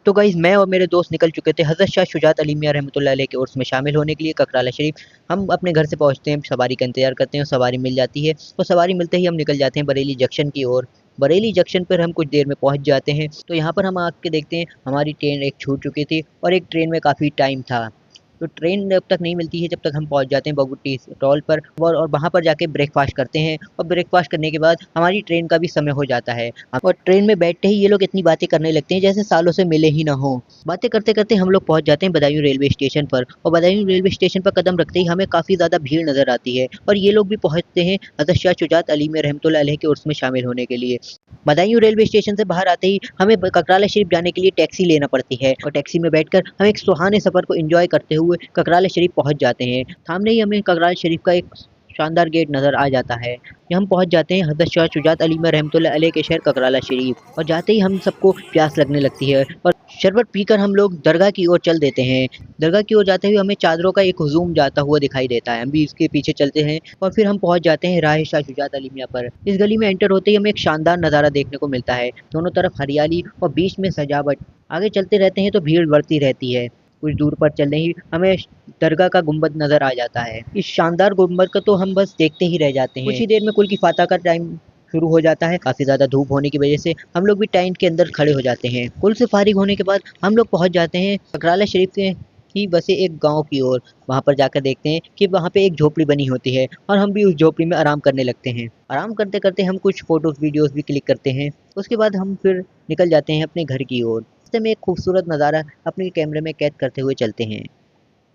तो गाइस मैं और मेरे दोस्त निकल चुके थे हज़रत शाह शुजात अली मियां रहमतुल्लाह अलैह के उर्स में शामिल होने के लिए ककराला शरीफ। हम अपने घर से पहुंचते हैं, सवारी का इंतजार करते हैं और सवारी मिल जाती है। तो सवारी मिलते ही हम निकल जाते हैं बरेली जंक्शन की ओर। बरेली जंक्शन पर हम कुछ देर में पहुंच जाते हैं। तो यहाँ पर हम आके देखते हैं हमारी ट्रेन एक छूट चुकी थी और एक ट्रेन में काफ़ी टाइम था। तो ट्रेन जब तक नहीं मिलती है जब तक हम पहुंच जाते हैं बगु टी स्टॉल पर और वहाँ पर जाके ब्रेकफास्ट करते हैं और ब्रेकफास्ट करने के बाद हमारी ट्रेन का भी समय हो जाता है। और ट्रेन में बैठते ही ये लोग इतनी बातें करने लगते हैं जैसे सालों से मिले ही ना हो। बातें करते करते हम लोग पहुंच जाते हैं बदायूं रेलवे स्टेशन पर और बदायूं रेलवे स्टेशन पर कदम रखते ही हमें काफ़ी ज़्यादा भीड़ नज़र आती है और ये लोग भी पहुंचते हैं हज़रत शाह शुजात अली मियां रहमतुल्लाह अलैह के उर्स में शामिल होने के लिए। बदायूं रेलवे स्टेशन से बाहर आते ही हमें ककराला शरीफ जाने के लिए टैक्सी लेना पड़ती है और टैक्सी में बैठकर हम एक सुहाने सफ़र को एंजॉय करते हुए ककराला शरीफ पहुंच जाते हैं। सामने ही हमें ककराला शरीफ का एक शानदार गेट नज़र आ जाता है। यहाँ हम पहुंच जाते हैं हज़रत शाह शुजात अली मियां रहमतुल्लाह अलैह के शहर ककराला शरीफ और जाते ही हम सबको प्यास लगने लगती है और शरबत पीकर हम लोग दरगाह की ओर चल देते हैं। दरगाह की ओर जाते हुए हमें चादरों का एक हुजूम जाता हुआ दिखाई देता है। हम भी इसके पीछे चलते हैं और फिर हम पहुंच जाते हैं राह शाह शुजात अली मियां पर। इस गली में एंटर होते ही हमें एक शानदार नज़ारा देखने को मिलता है। दोनों तरफ हरियाली और बीच में सजावट। आगे चलते रहते हैं तो भीड़ बढ़ती रहती है। कुछ दूर पर चलने ही हमें दरगाह का गुंबद नज़र आ जाता है। इस शानदार गुंबद को तो हम बस देखते ही रह जाते हैं। कुछ ही देर में कुल की फातह का टाइम शुरू हो जाता है। काफ़ी ज़्यादा धूप होने की वजह से हम लोग भी टेंट के अंदर खड़े हो जाते हैं। कुल से फारिग होने के बाद हम लोग पहुंच जाते हैं ककराला शरीफ के ही बसे एक गांव की ओर। वहां पर जाकर देखते हैं कि वहां पे एक झोपड़ी बनी होती है और हम भी उस झोपड़ी में आराम करने लगते हैं। आराम करते करते हम कुछ फोटोज वीडियोस भी क्लिक करते हैं। उसके बाद हम फिर निकल जाते हैं अपने घर की ओर। रास्ते में एक खूबसूरत नज़ारा अपने कैमरे में कैद करते हुए चलते हैं।